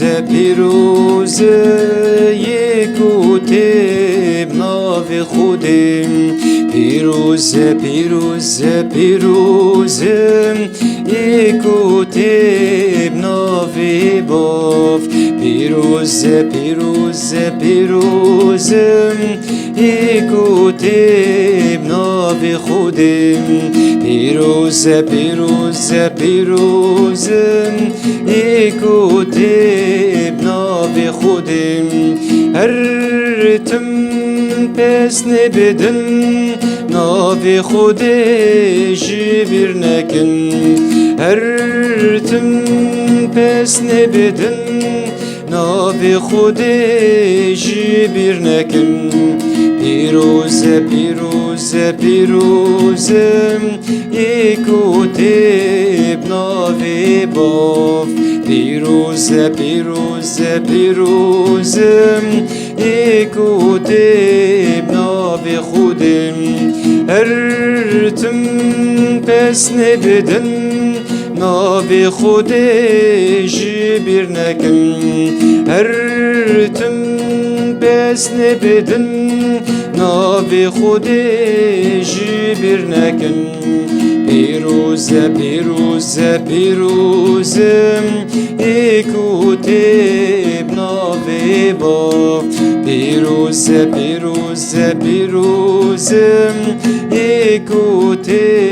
پیروز écoutez ناو خودم پیروز écoutez ناو باف پیروز écoutez ناو خودم پیروز écoutez ناو خودم هر تم پس نبدن ناو خود جبر نکن هر تم پس نبدن ناو خود جبر نکن پیروز écoutez ناو باف پیروز écoutez ناو خودم هر تم پس نبدن ناو خود جبر نکن هر تم پس نبدن ناو خود جبر نکن پیروز écoutez ناو باف پیروز écoutez